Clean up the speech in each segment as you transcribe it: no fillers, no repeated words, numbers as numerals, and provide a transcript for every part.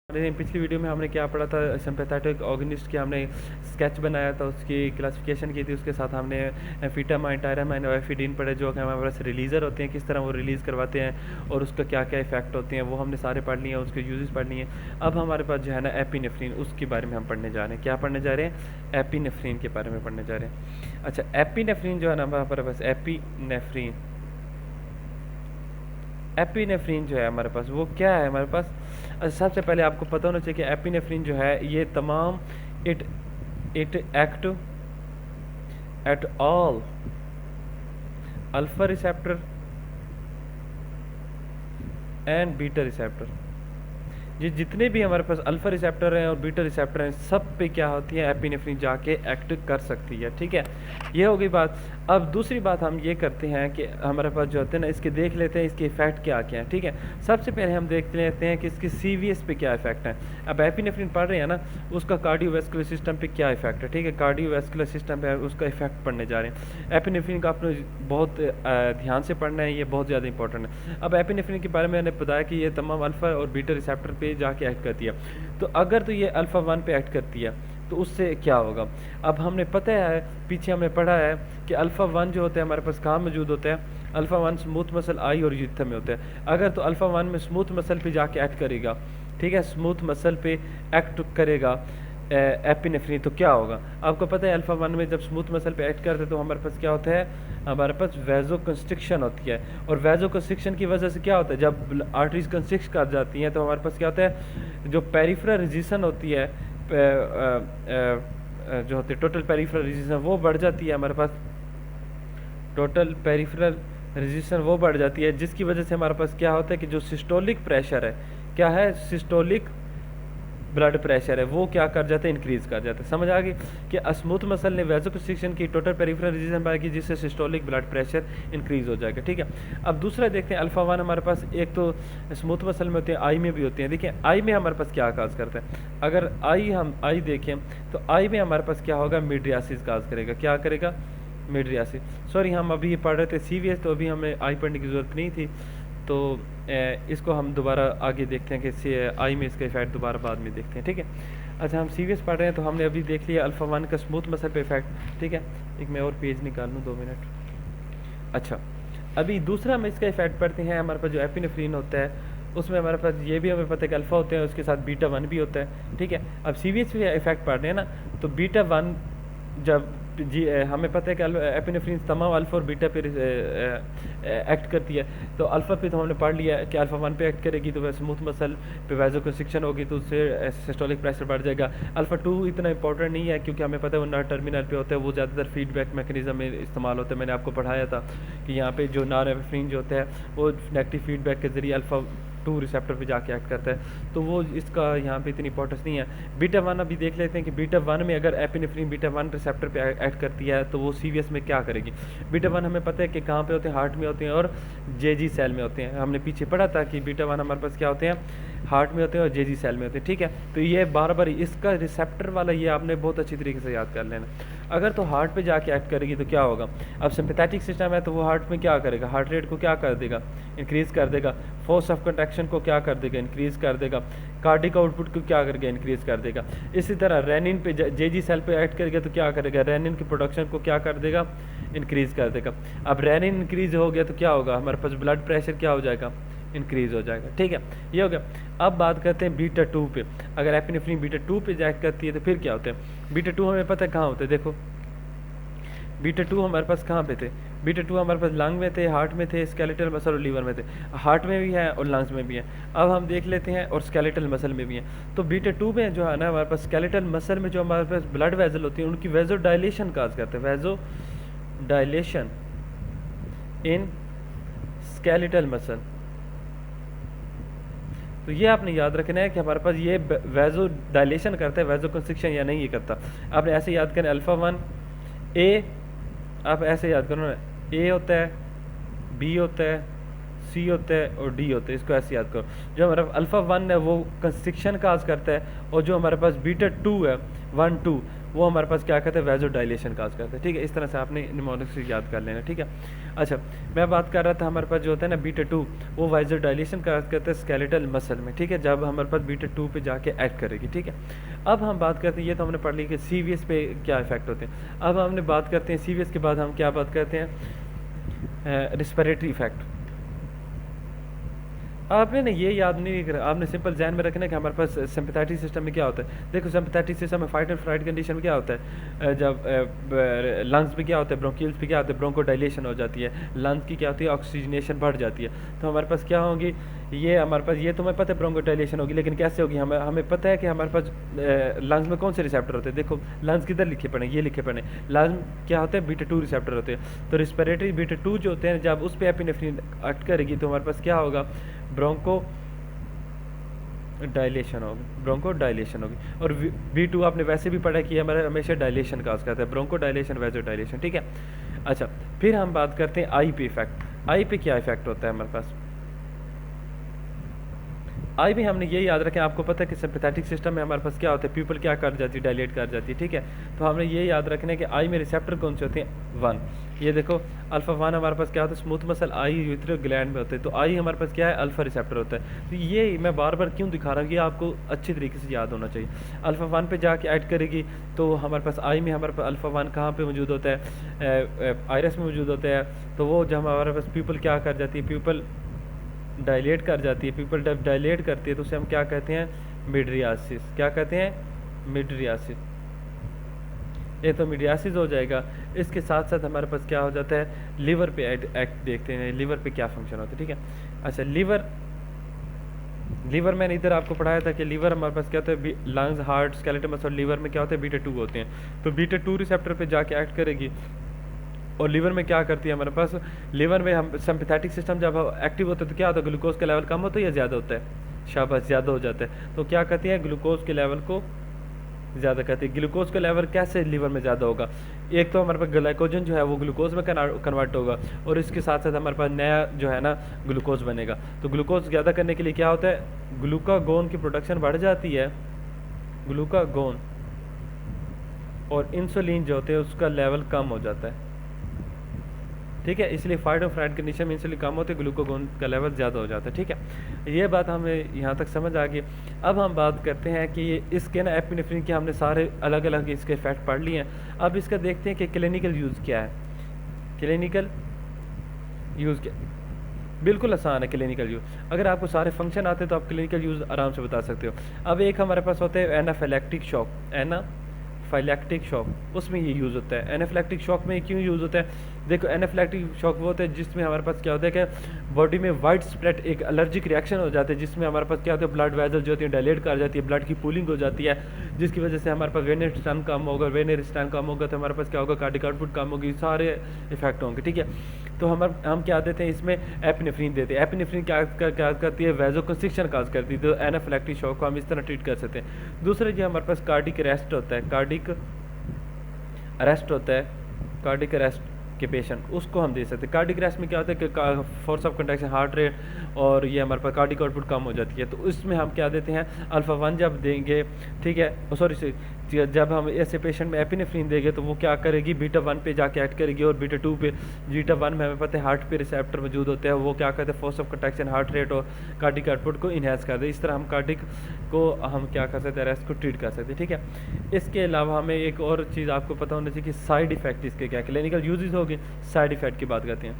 हमारे पिछली वीडियो में हमने क्या पढ़ा था, सिंपैथेटिक ऑर्गेनिस्ट की हमने स्केच बनाया था, उसकी क्लासिफिकेशन की थी। उसके साथ हमने एम्फीटामाइन, टायरामाइन और एफिडीन पढ़े, जो कि हमारे पास रिलीज़र होते हैं, किस तरह वो रिलीज़ करवाते हैं और उसका क्या क्या इफेक्ट होते हैं, वो हमने सारे पढ़ लिए हैं, उसके यूजेस पढ़ लिए हैं। अब हमारे पास जो है ना एपिनेफ्रीन, उसके बारे में हम पढ़ने जा रहे हैं। क्या पढ़ने जा रहे हैं? एपिनेफ्रीन के बारे में पढ़ने जा रहे हैं। अच्छा, एपिनेफ्रीन जो है ना हमारे पास एपिनेफ्रीन जो है हमारे पास, वो क्या है हमारे पास? अच्छा, सबसे पहले आपको पता होना चाहिए कि एपिनेफ्रीन जो है ये तमाम it it act at all alpha receptor and beta receptor. ये जितने भी हमारे पास अल्फा रिसेप्टर हैं और बीटा रिसेप्टर हैं, सब पे क्या होती है, एपिनेफ्रीन जाके एक्ट कर सकती है। ठीक है, ये हो गई बात। अब दूसरी बात हम ये करते हैं कि हमारे पास जो होते हैं ना, इसके देख लेते हैं इसके इफेक्ट क्या क्या हैं। ठीक है, सबसे पहले हम देख लेते हैं कि इसके सीवीएस पे क्या इफेक्ट है। अब एपिनेफ्रीन पढ़ रहे हैं ना, उसका कार्डियोवैस्कुलर सिस्टम पे क्या इफेक्ट है। ठीक है, कार्डियोवैस्कुलर सिस्टम पे उसका इफेक्ट पढ़ने जा रहे हैं। एपिनेफ्रीन का आपने बहुत ध्यान से पढ़ना है, ये बहुत ज़्यादा इंपॉर्टेंट है। अब एपिनेफ्रीन के बारे में मैंने बताया कि ये तमाम अल्फा और बीटा रिसेप्टर पे जाके एक्ट करती है। तो अगर तो ये अल्फा 1 पे एक्ट करती है तो उससे क्या होगा? अब हमने पता है, पीछे हमने पढ़ा है कि अल्फा 1 जो होता है हमारे पास कहाँ मौजूद होता है? अल्फा 1 स्मूथ मसल आई और यूरेथ्रा में होता है। अगर तो अल्फा 1 में स्मूथ मसल पे जाके एक्ट करेगा, ठीक है, स्मूथ मसल पे एक्ट करेगा एपिनेफ्रीन, तो क्या होगा? आपको पता है अल्फा 1 में जब स्मूथ मसल पे एक्ट करते हैं तो हमारे पास क्या होता है? हमारे पास वैजो कंस्ट्रिक्शन होती है। और वैजो कंस्ट्रिक्शन की वजह से क्या होता है, जब आर्टरीज कंस्ट्रिक्ट कर जाती हैं तो हमारे पास क्या होता है, जो पेरिफेरल रेजिस्टेंस होती है, जो होती है टोटल पेरिफेरल रेजिस्टेंस, वो बढ़ जाती है। हमारे पास टोटल पेरिफेरल रेजिस्टेंस वो बढ़ जाती है, जिसकी वजह से हमारे पास क्या होता है कि जो सिस्टोलिक प्रेशर है, क्या है, सिस्टोलिक ब्लड प्रेशर है, वो क्या कर जाता है, इंक्रीज कर जाता है। समझ आ गई कि स्मूथ मसल ने वैसोकंस्ट्रिक्शन की, टोटल पेरिफेरल रेजिस्टेंस पाएगी, जिससे सिस्टोलिक ब्लड प्रेशर इंक्रीज हो जाएगा। ठीक है, अब दूसरा देखते हैं अल्फा 1 हमारे पास एक तो स्मूथ मसल में होते हैं, आई में भी होते हैं। देखिए आई में हमारे पास क्या काज करता है, अगर हम आई देखें तो आई में हमारे पास क्या होगा, मिड्रियासिस काज करेगा। क्या करेगा? मिड्रियासिस। सॉरी, हम अभी ये पढ़ रहे थे सीवीएस, तो अभी हमें आई पढ़ने की ज़रूरत नहीं थी, तो इसको हम दोबारा आगे देखते हैं कि आई में इसका इफेक्ट दोबारा बाद में देखते हैं। ठीक है, अच्छा, हम सीवीएस पढ़ रहे हैं तो हमने अभी देख लिया अल्फा 1 का स्मूथ मसल पे इफेक्ट। ठीक है, एक मैं और पेज निकाल लूँ, 2 मिनट। अच्छा, अभी दूसरा हम इसका इफेक्ट पढ़ते हैं। हमारे पास जो एपिनेफ्रीन होता है उसमें हमारे पास ये भी हमें पता है कि अल्फा होते हैं, उसके साथ बीटा 1 भी होता है। ठीक है, अब सीवीएस पे इफेक्ट पढ़ रहे हैं ना, तो बीटा 1 जब हमें पता है कि एपिनेफ्रीन तमाम अल्फा और बीटा पे एक्ट करती है। तो अल्फा पे तो हमने पढ़ लिया कि अल्फा 1 पे एक्ट करेगी तो वह स्मूथ मसल पे वैसोकंस्ट्रिक्शन होगी, तो उससे सिस्टोलिक प्रेशर बढ़ जाएगा। अल्फा 2 इतना इंपॉर्टेंट नहीं है, क्योंकि हमें पता है वो नर्व टर्मिनल पे होता है, वो ज़्यादातर फीडबैक मैकेनिज्म में इस्तेमाल होता है। मैंने आपको पढ़ाया था कि यहाँ पे जो नॉरएपिनेफ्रिन जो होता है वो नेगेटिव फीडबैक के जरिए अल्फा 2 रिसेप्टर पे जाके एक्ट करता है, तो वो इसका यहाँ पे इतनी इंपॉर्टेंस नहीं है। बीटा 1 अभी देख लेते हैं कि बीटा 1 में अगर एपिनेफ्रीन बीटा 1 रिसेप्टर पे एक्ट करती है तो वो सीवीएस में क्या करेगी। बीटा 1 हमें पता है कि कहाँ पे होते हैं, हार्ट में होते हैं और जेजी सेल में होते हैं। हमने पीछे पढ़ा था कि बीटा 1 हमारे पास क्या होते हैं, हार्ट में होते हैं और जेजी सेल में होते हैं। ठीक है, तो ये बार बार इसका रिसेप्टर वाला ये आपने बहुत अच्छी तरीके से याद कर लेना। अगर तो हार्ट पे जाके एक्ट करेगी तो क्या होगा? अब सिंपैथेटिक सिस्टम है तो वो हार्ट में क्या करेगा, हार्ट रेट को क्या कर देगा, इंक्रीज कर देगा। फोर्स ऑफ कंट्रैक्शन को क्या कर देगा, इंक्रीज कर देगा। कार्डिक आउटपुट को क्या करेगा, इंक्रीज कर देगा। इसी तरह रेनिन पे जेजी सेल पे एक्ट करेगा तो क्या करेगा, रेनिन की प्रोडक्शन को क्या कर देगा, इंक्रीज कर देगा। अब रेनिन इंक्रीज हो गया तो क्या होगा, हमारे पास ब्लड प्रेशर क्या हो जाएगा, इंक्रीज हो जाएगा। ठीक है, ये हो गया। अब बात करते हैं बीटा 2 पे। अगर एपिनेफ्रीन बीटा 2 पे एक्ट करती है तो फिर क्या होता है? बीटा 2 हमें पता है कहाँ होते हैं, देखो बीटा 2 हमारे पास कहाँ पे थे? बीटा 2 हमारे पास लंग में थे, हार्ट में थे, स्केलेटल मसल और लीवर में थे। हार्ट में भी है और लंग्स में भी है। अब हम देख लेते हैं और स्केलेटल मसल में भी है। तो बीटा 2 में जो है ना हमारे पास स्केलेटल मसल में जो हमारे पास ब्लड वेजल होती है उनकी वेजो डायलेशन काज करते हैं, वेजो डायलेशन इन स्केलेटल मसल। तो ये आपने याद रखना है कि हमारे पास ये वेजो डायलेशन करता है, वेजो कंस्ट्रिक्शन या नहीं ये करता। आपने ऐसे याद करना, अल्फा 1 ए, आप ऐसे याद करो ना, ए होता है, बी होता है, सी होता है और डी होता है। इसको ऐसे याद करो। जो हमारा अल्फा 1 है वो कंस्ट्रिक्शन काज करता है, और जो हमारे पास बीटा 2 है 1 2 वो हमारे पास क्या कहते हैं, वैसोडाइलेशन काज करते हैं। ठीक है, इस तरह से आपने निमोनिक्स से याद कर लेना। ठीक है, अच्छा मैं बात कर रहा था हमारे पास जो होता है ना बीटा 2, वो वैसोडाइलेशन काज करते हैं स्केलेटल मसल में। ठीक है, जब हमारे पास बीटा 2 पे जाके एक्ट करेगी। ठीक है, अब हम बात करते हैं, ये तो हमने पढ़ ली कि CVS पे क्या इफेक्ट होते हैं। अब हमने बात करते हैं CVS के बाद हम क्या बात करते हैं, रिस्पिरेटरी इफेक्ट। आपने ना ये याद नहीं करा, आपने सिंपल जहन में रखना कि हमारे पास सिंपैथेटिक सिस्टम में क्या होता है। देखो सिंपैथेटिक सिस्टम में फाइट एंड फ्लाइट कंडीशन में क्या होता है, जब लंग्स में क्या होता है, ब्रोंकियल्स पे क्या होता है, ब्रोंको डायलेशन हो जाती है, लंग्स की क्या होती है, ऑक्सीजनेशन बढ़ जाती है। तो हमारे पास क्या होगी, ये हमारे पास, ये तुम्हें पता है ब्रोंको डायलेशन होगी, लेकिन कैसे होगी, हमें पता है कि हमारे पास लंग्स में कौन से रिसेप्टर होते हैं। देखो लंग्स किधर लिखे पड़े, ये लिखे पड़े, लंग्स क्या होते हैं, बीटा 2 रिसेप्टर होते हैं। तो रिस्पिरेटरी बीटा 2 जो होते हैं, जब उस पर एपिनेफ्रिन एक्ट करेगी तो हमारे पास क्या होगा, ब्रोंको डायलेशन होगी, ब्रोंको डायलेशन होगी। और V2 आपने वैसे भी पढ़ा कि हमारा हमेशा डायलेशन काज करता है, ब्रोंको डायलेशन वैसो डायलेशन। ठीक है, अच्छा फिर हम बात करते हैं आई पे इफेक्ट। आई पे क्या इफेक्ट होता है हमारे पास, आई भी हमने ये याद रखें, आपको पता है कि सिंपैथेटिक सिस्टम में हमारे पास क्या होता है, पीपल क्या कर जाती है, डायलेट कर जाती है। ठीक है, तो हमने ये याद रखना है कि आई में रिसेप्टर कौन से होते हैं, 1। ये देखो अल्फा 1 हमारे पास क्या होता है, स्मूथ मसल आई यूथेरिक ग्लैंड में होते हैं। तो आई हमारे पास क्या है, अल्फा रिसेप्टर होता है। तो ये मैं बार बार क्यों दिखा रहा हूँ, ये आपको अच्छी तरीके से याद होना चाहिए। अल्फा 1 पे जाके ऐड करेगी तो हमारे पास आई में हमारे पास अल्फा 1 कहाँ पे मौजूद होता है, आयरस में मौजूद होता है। तो वो जब हमारे पास पीपल क्या कर जाती है, पीपल डायलेट कर जाती है, पीपल जब डायलेट करती है तो उसे हम क्या कहते हैं, मिड्रियासिस। क्या कहते हैं, मिड्रियासिस। ये तो मिड्रियासिस हो जाएगा। इसके साथ साथ हमारे पास क्या हो जाता है, लिवर पे एक्ट देखते हैं, लिवर पे क्या फंक्शन होता है। ठीक है, अच्छा लीवर मैंने इधर आपको पढ़ाया था कि लीवर हमारे पास क्या होता है, lungs, heart, skeleton muscle, liver में क्या होता है, बीटा 2 होते हैं। तो बीटा 2 रिसेप्टर पे जाके एक्ट करेगी और लीवर में क्या करती है, हमारे पास लीवर में हम सिंपैथेटिक सिस्टम जब एक्टिव होता है तो क्या होता है, ग्लूकोज का लेवल कम होता है या ज़्यादा होता है, शाबाश ज़्यादा हो जाता है। तो क्या कहती है, ग्लूकोज के लेवल को ज़्यादा कहती है। ग्लूकोज का लेवल कैसे लीवर में ज़्यादा होगा, एक तो हमारे पास ग्लाइकोजन जो है वो ग्लूकोज में कन्वर्ट होगा और इसके साथ साथ हमारे पास नया जो है ना ग्लूकोज बनेगा। तो ग्लूकोज ज़्यादा करने के लिए क्या होता है, ग्लूकागोन की प्रोडक्शन बढ़ जाती है, ग्लूकागोन, और इंसुलिन जो होते हैं उसका लेवल कम हो जाता है। ठीक है, इसलिए फाइट और फ्लाइट कंडीशन में इंसुलिन कम होते हैं, ग्लूकागोन का लेवल ज़्यादा हो जाता है। ठीक है, ये बात हमें यहाँ तक समझ आ गई। अब हम बात करते हैं कि इसके ना एपिनेफ्रिन के हमने सारे अलग अलग इसके इफेक्ट पढ़ लिए हैं। अब इसका देखते हैं कि क्लिनिकल यूज़ क्या है। क्लिनिकल यूज़ क्या, बिल्कुल आसान है क्लिनिकल यूज़। अगर आपको सारे फंक्शन आते हैं तो आप क्लिनिकल यूज़ आराम से बता सकते हो। अब एक हमारे पास होता है एनाफिलैक्टिक शॉक, एनाफिलैक्टिक शॉक, उसमें ये यूज़ होता है। एनाफिलैक्टिक शॉक में क्यों यूज़ होता है, देखो एनाफिलैक्टिक शॉक वो होता है जिसमें हमारे पास क्या होता है कि बॉडी में वाइड स्प्रेड एक एलर्जिक रिएक्शन हो जाता है, जिसमें हमारे पास क्या होता है, ब्लड वेजल जो होती है डायलेट कर जाती है, ब्लड की पूलिंग हो जाती है, जिसकी वजह से हमारे पास वेनर स्टैन कम होगा, वेनर स्टैन कम होगा तो हमारे पास क्या होगा, कार्डिक आउटपुट कम होगी, सारे इफेक्ट होंगे। ठीक है, तो हम क्या देते हैं इसमें, एपिनेफ्रिन देते हैं। एपिनेफ्रिन क्या करती है, वैसोकंस्ट्रिक्शन काज करती है। तो एनाफिलैक्टिक शॉक को हम इस तरह ट्रीट कर सकते हैं। दूसरा जो हमारे पास कार्डिक अरेस्ट होता है, कार्डिक अरेस्ट होता है, कार्डिक अरेस्ट के पेशेंट, उसको हम दे सकते हैं। कार्डिक अरेस्ट में क्या होता है कि force of contraction, heart rate और ये हमारे पास कार्डिक आउटपुट कम हो जाती है। तो उसमें हम क्या देते हैं, अल्फा 1 जब देंगे, ठीक है, सॉरी जब हम ऐसे पेशेंट में एपिनेफ्रिन देंगे तो वो क्या करेगी, बीटा 1 पे जाके एक्ट करेगी और बीटा 2 पे। बीटा 1 में हमें पता है हार्ट पे रिसेप्टर मौजूद होते हैं, वो क्या करते हैं, force of contraction, heart rate और कार्डिक आउटपुट को इन्हेंस कर दे। इस तरह हम कार्डिक को हम क्या कर सकते हैं, अरेस्ट को ट्रीट कर सकते हैं। ठीक है, इसके अलावा हमें एक और चीज़ आपको पता होना चाहिए कि साइड इफेक्ट इसके क्या, क्लिनिकल यूजेस हो गए, साइड इफेक्ट की बात करते हैं।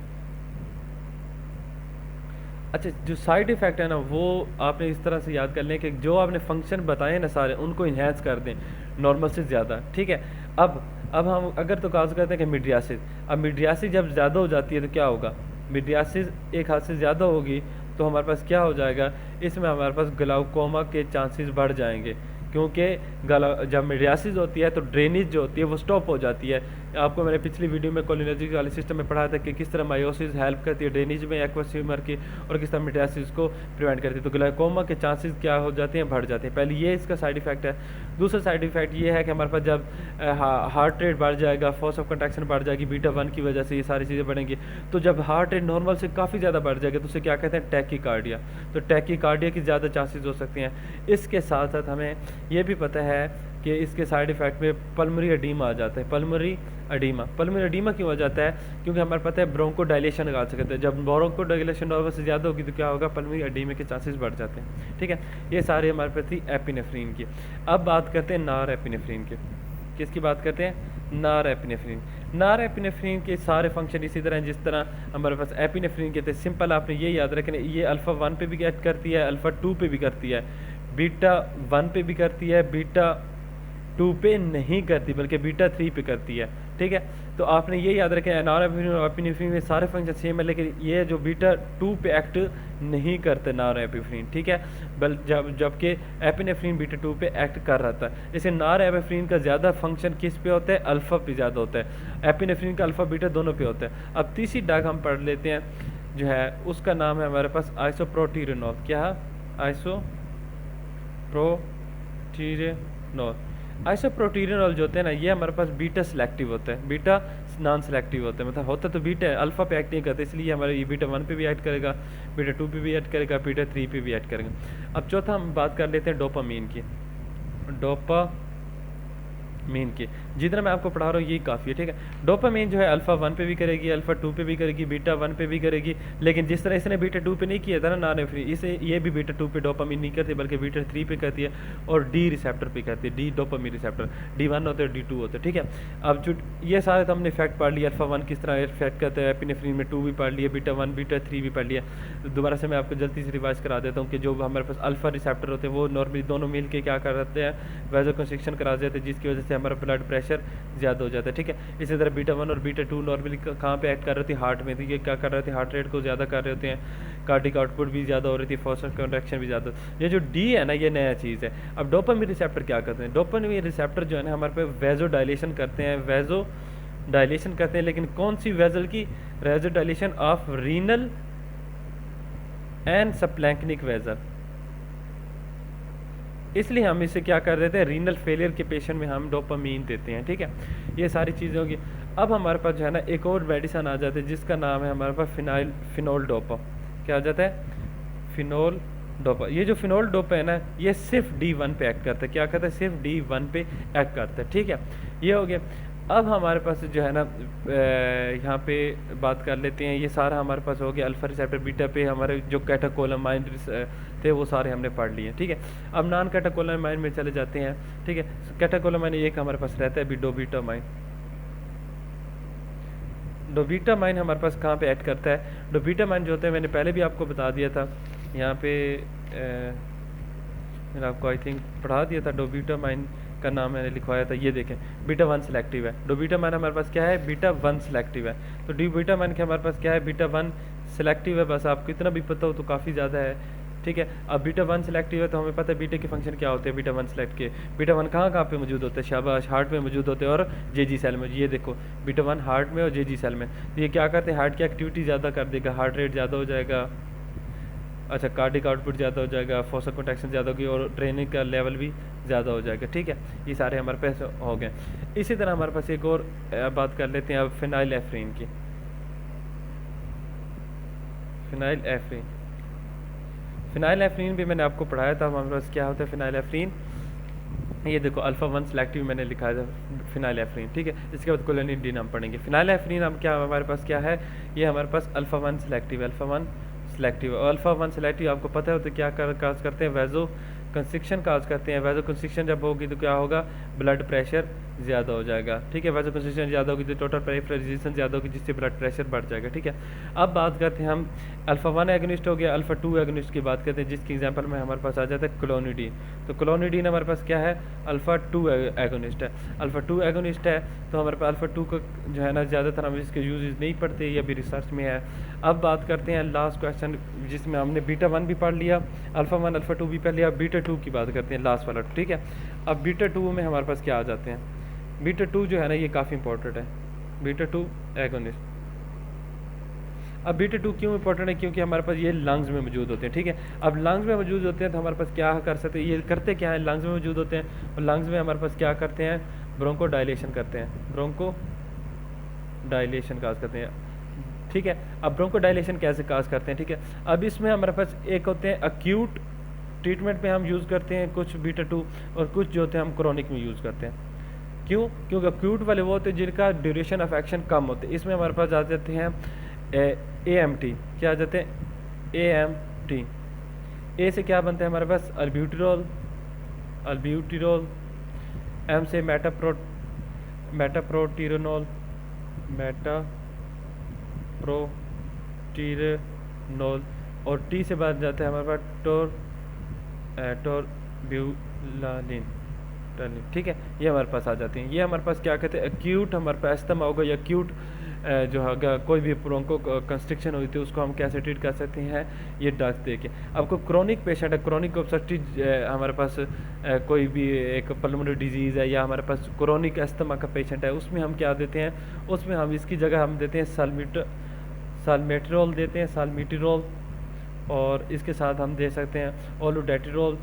अच्छा, जो साइड इफ़ेक्ट है ना वो आपने इस तरह से याद कर लें कि जो आपने फंक्शन बताए ना सारे, उनको इन्हेंस कर दें नॉर्मल से ज़्यादा। ठीक है, अब हम अगर तो काज करते हैं कि मिड्रियासिस, अब मिड्रियासिस जब ज़्यादा हो जाती है तो क्या होगा, मिड्रियासिस एक हाथ से ज़्यादा होगी तो हमारे पास क्या हो जाएगा, इसमें हमारे पास ग्लाउकोमा के चांसेस बढ़ जाएंगे, क्योंकि जब मिड्रियासिस होती है तो ड्रेनेज जो होती है वो स्टॉप हो जाती है। आपको मैंने पिछली वीडियो में कोलिनर्जिक वाले सिस्टम में पढ़ाया था कि किस तरह मायोसिस हेल्प करती है ड्रेनेज में एक्वस ह्यूमर की, और किस तरह मिड्रियासिस को प्रिवेंट करती है। तो ग्लाइकोमा के चांसेस क्या हो जाते हैं, बढ़ जाते हैं। पहले ये इसका साइड इफेक्ट है। दूसरा साइड इफेक्ट ये है कि हमारे पास जब हार्ट रेट बढ़ जाएगा, फोर्स ऑफ कंट्रैक्शन बढ़ जाएगी, बीटा 1 की वजह से ये सारी चीज़ें बढ़ेंगी। तो जब हार्ट रेट नॉर्मल से काफ़ी ज़्यादा बढ़ जाएगा तो उसे क्या कहते हैं, टैकीकार्डिया। तो टैकीकार्डिया की ज़्यादा चांसेस हो सकते हैं। इसके साथ साथ हमें ये भी पता है कि इसके साइड इफ़ेक्ट में पल्मोनरी एडीमा आ जाता है। पल्मोनरी एडीमा क्यों आ जाता है? क्योंकि हमारे पता है ब्रोंको डायलेशन आ सकता है। जब ब्रोंको डायलेशन नॉर्मल से ज़्यादा होगी तो क्या होगा? पल्मोनरी एडीमा के चांसेस बढ़ जाते हैं। ठीक है, ये सारे हमारे पास थी एपिनेफ्रीन की। अब बात करते हैं नार एपिनेफ्रीन की। किसकी बात करते हैं? नार एपिनेफ्रीन। नार एपिनेफ्रीन के सारे फंक्शन इसी तरह जिस तरह हमारे पास एपिनेफ्रीन के थे। सिंपल आपने ये याद रखना, ये अल्फ़ा 1 पे भी एक्ट करती है, अल्फ़ा 2 पे भी करती है, बीटा 1 पे भी करती है, बीटा 2 पे नहीं करती बल्कि बीटा 3 पे करती है। ठीक है, तो आपने ये याद रखें नार एपिनेफ्रीन में सारे फंक्शन सेम है, लेकिन ये जो बीटा 2 पे एक्ट नहीं करते नार एपिनेफ्रीन। ठीक है, जबकि एपिनेफ्रीन बीटा 2 पे एक्ट कर रहा था। जैसे नार एपिनेफ्रीन का ज़्यादा फंक्शन किस पे होता है? अल्फ़ा पे ज़्यादा होता है। एपिनेफ्रीन का अल्फ़ा बीटा दोनों पे होता है। अब तीसरी ड्रग हम पढ़ लेते हैं जो है, उसका नाम है हमारे पास आइसोप्रोटीरेनॉल। क्या है? आइसोप्रोटीरेनॉल जो होते हैं ना, ये हमारे पास बीटा सिलेक्टिव होता है, बीटा नॉन सिलेक्टिव होता है। मतलब होता तो बीटा है, अल्फ़ा पे एक्ट नहीं करते, इसलिए हमारे ये बीटा 1 पे भी ऐड करेगा, बीटा 2 पे भी ऐड करेगा, बीटा 3 पे भी ऐड करेगा। अब चौथा हम बात कर लेते हैं डोपामीन की। डोपामीन की जितना मैं आपको पढ़ा रहा हूँ यही काफ़ी है। ठीक है, डोपामीन जो है अल्फ़ा 1 पे भी करेगी, अल्फ़ा 2 पे भी करेगी, बीटा 1 पे भी करेगी। लेकिन जिस तरह इसने बीटा 2 पे नहीं किया था ना नार एपिनेफ्रीन, इसे ये भी बीटा 2 पे डोपामीन नहीं करती बल्कि बीटा 3 पे करती है और डी रिसेप्टर पे करती है। डी डोपामीन रिसेप्टर D1 होते हैं, D2 होते हैं। ठीक है, अब जो ये सारे तो हमने इफेक्ट पढ़ लिया, अल्फ़ा 1 किस तरह इफेक्ट करता है, एपिनेफ्रीन में 2 भी पढ़ लिया, बीटा 1 बीटा 3 भी पढ़ लिया। दोबारा से मैं आपको जल्दी से रिवाइज करा देता हूँ कि जो हमारे पास अल्फ़ा रिसेप्टर होते हैं वो नॉर्मली दोनों मिल के क्या करते हैं? वैसोकंस्ट्रिक्शन करा देते हैं, जिसकी वजह से हमारा ब्लड प्रेशर ज़्यादा हो जाता है। ठीक है, इसी तरह बीटा 1 और बीटा 2 नॉर्मली कहाँ पे एक्ट कर रहे थे? हार्ट में। थी ये क्या कर रहे थे? हार्ट रेट को ज़्यादा कर रहे होते हैं, कार्डिक आउटपुट भी ज़्यादा हो रही थी, फोर्स कंट्रैक्शन भी ज़्यादा। ये जो डी है ना, ये नया चीज़ है। अब डोपामीन रिसेप्टर क्या करते हैं? डोपामीन रिसेप्टर जो है ना हमारे पे वेजो डायलेशन करते हैं, लेकिन कौन सी वेजल की? Vasodilation of renal and splanchnic vessel. इसलिए हम इसे क्या कर देते हैं? रीनल फेलियर के पेशेंट में हम डोपामीन देते हैं। ठीक है, ये सारी चीज़ें होगी। अब हमारे पास जो है ना एक और मेडिसन आ जाता है जिसका नाम है हमारे पास फिनोल डोपा। क्या आ जाता है? Phenol dopa. ये जो फिनोल डोपा है ना, ये सिर्फ D1 पे एक्ट करता है। क्या करता है? सिर्फ D1 पे एक्ट करता है। ठीक है, ये हो गया। अब हमारे पास जो है ना यहाँ पे बात कर लेते हैं, ये सारा हमारे पास हो गया अल्फा रिसेप्टर बीटा पे। हमारे जो कैटाकोलामाइन थे वो सारे हमने पढ़ लिए। ठीक है, अब नॉन कैटाकोलामाइन में चले जाते हैं। ठीक है, कैटाकोलामाइन एक हमारे पास रहता है डोबीटामाइन। डोबीटामाइन हमारे पास कहाँ पे ऐड करता है? डोबीटामाइन जो होता है मैंने पहले भी आपको बता दिया था, यहाँ पे मैंने आपको आई थिंक पढ़ा दिया था। डोबीटामाइन का नाम मैंने लिखवाया था, ये देखें, बीटा 1 सिलेक्टिव है। डोबीटामाइन हमारे पास क्या है? बीटा 1 सिलेक्टिव है। तो डोबीटामाइन के हमारे पास क्या है? बीटा 1 सिलेक्टिव है। बस आपको इतना भी पता हो तो काफ़ी ज़्यादा है। ठीक है, अब बीटा 1 सिलेक्टिव है तो हमें पता है बीटा के फंक्शन क्या होते हैं। बीटा 1 सिलेक्ट के बीटा 1 कहाँ पे मौजूद होते हैं? शाबाश, हार्ट में मौजूद होते हैं और जेजी सेल में। ये देखो, बीटा 1 हार्ट में और जेजी सेल में। तो ये क्या करते हैं? हार्ट की एक्टिविटी ज़्यादा कर देगा, हार्ट रेट ज़्यादा हो जाएगा, अच्छा कार्डिक आउटपुट ज़्यादा हो जाएगा, फोर्स कंट्रैक्शन ज़्यादा होगी और ट्रेनिंग का लेवल भी ज़्यादा हो जाएगा। ठीक है, ये सारे हमारे पास हो गए। इसी तरह हमारे पास एक और बात कर लेते हैं अब फिनाइलएफ्रीन की। फिनाइलएफ्रीन भी मैंने आपको पढ़ाया था। हमारे पास क्या होता है फिनाइलएफ्रीन? ये देखो अल्फ़ा 1 सिलेक्टिव मैंने लिखा था फिनाइलएफ्रीन। ठीक है, इसके बाद क्लोनिडीन हम पढ़ेंगे। फिनाइलएफ्रीन हम क्या हमारे पास क्या है? ये हमारे पास अल्फ़ा 1 सिलेक्टिव है। अल्फ़ा 1 सिलेक्टिव आपको पता है तो क्या काज करते हैं? वैजो कंस्ट्रिक्शन काज करते हैं। वैजो कंस्ट्रिक्शन जब होगी तो क्या होगा? ब्लड प्रेशर ज़्यादा हो जाएगा। ठीक है, वैजो कंस्ट्रिक्शन ज़्यादा होगी तो टोटल पेरिफेरल रेजिस्टेंस ज़्यादा होगी, जिससे ब्लड प्रेशर बढ़ जाएगा। ठीक है, अब बात करते हैं हम अल्फ़ा 1 एगोनिस्ट हो गया, अल्फ़ा 2 एगोनिस्ट की बात करते हैं, जिसकी एग्जांपल में हमारे पास आ जाता है क्लोनिडीन। तो क्लोनिडीन हमारे पास क्या है? अल्फ़ा 2 एगोनिस्ट है। अल्फ़ा 2 एगोनिस्ट है तो हमारे पास अल्फ़ा 2 को जो है ना ज़्यादातर हम इसके यूजेस नहीं पढ़ते, ये अभी रिसर्च में है। अब बात करते हैं लास्ट क्वेश्चन जिसमें हमने बीटा 1 भी पढ़ लिया, अल्फ़ा 1 अल्फ़ा 2 भी पढ़ लिया, बीटा 2 की बात करते हैं लास्ट वाला। ठीक है, अब बीटा 2 में हमारे पास क्या आ जाते हैं? बीटा 2 जो है ना ये काफ़ी इंपॉर्टेंट है, बीटा 2 एगोनिस्ट। अब बीटा 2 क्यों इंपॉर्टेंट है? क्योंकि हमारे पास ये लंग्स में मौजूद होते हैं। ठीक है, अब लंग्स में मौजूद होते हैं तो हमारे पास क्या कर सकते हैं? ये करते क्या है? लंग्स में मौजूद होते हैं और लंग्स में हमारे पास क्या करते हैं? ब्रोंको डायलेशन करते हैं, ब्रोंको डायलेशन काज करते हैं। ठीक है, अब ब्रोंको डायलेशन कैसे काज करते हैं? ठीक है, अब इसमें हमारे पास एक होते हैं अक्यूट ट्रीटमेंट में हम यूज़ करते हैं कुछ बीटा 2 और कुछ जो होते हैं हम क्रोनिक में यूज़ करते हैं। क्यों? क्योंकि अक्यूट वाले वो होते हैं जिनका ड्यूरेशन ऑफ एक्शन कम होते हैं। इसमें हमारे पास आ जाते हैं AMT। क्या आ जाते हैं? AMT। ए से क्या बनता है हमारे पास? अल्ब्यूटिरोल। एम से मेटाप्रोटीरेनॉल। और टी से बन जाता है हमारे पास टोरब्यूलानिन। ठीक है, ये हमारे पास आ जाती हैं। ये हमारे पास क्या कहते हैं, एक्यूट हमारे पास अस्थमा होगा या एक्यूट जो होगा कोई भी ब्रोंको कंस्ट्रिक्शन हुई थी उसको हम कैसे ट्रीट कर सकते हैं, ये ड्रग्स दे के। आपको क्रोनिक पेशेंट है, क्रोनिक ऑब्स्ट्रक्टिव हमारे पास कोई भी एक पल्मोनरी डिजीज़ है या हमारे पास क्रोनिक अस्थमा का पेशेंट है, उसमें हम क्या देते हैं, उसमें हम इसकी जगह हम देते हैं साल्मेट्रिरोल देते हैं, साल्मीटिरोल। और इसके साथ हम दे सकते हैं ओलूडेटिरोल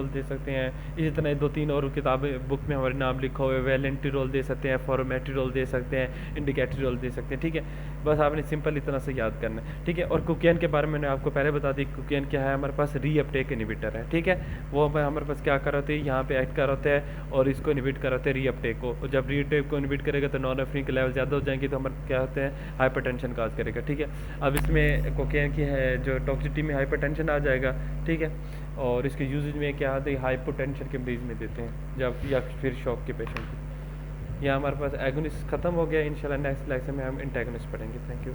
दे सकते हैं। इसी तरह 2-3 और किताबें बुक में हमारे नाम लिखा हुआ है, वेलेंटिरोल दे सकते हैं, फॉर्मेटिरोल दे सकते हैं, इंडिकेटिरोल दे सकते हैं। ठीक है, बस आपने सिंपल इतना से याद करना है। ठीक है, और कोकेन के बारे में मैंने आपको पहले बता दी। कोकेन क्या है, हमारे पास रीअपटेक इनहिबिटर है। ठीक है, वो हमारे पास क्या कर रहे थे, यहाँ पे एक्ट कर रहे हैं और इसको इनहिबिट कर रहे थे रीअपटेक को। और जब रीअपटेक को इनहिबिट करेगा तो नॉरएफ्रिन के लेवल ज़्यादा हो जाएंगे तो हमारे क्या होते हैं, हाइपरटेंशन काज करेगा। ठीक है, अब इसमें कोकेन की है जो टॉक्सिसिटी में हाइपरटेंशन आ जाएगा। ठीक है, और इसके यूजेज में क्या आते हैं, हाइपोटेंशन के मरीज में देते हैं जब, या फिर शॉक के पेशेंट को। यहाँ हमारे पास एगोनिस्ट खत्म हो गया। इंशाल्लाह नेक्स्ट लेक्चर में हम एंटागोनिस्ट पढ़ेंगे। Thank you.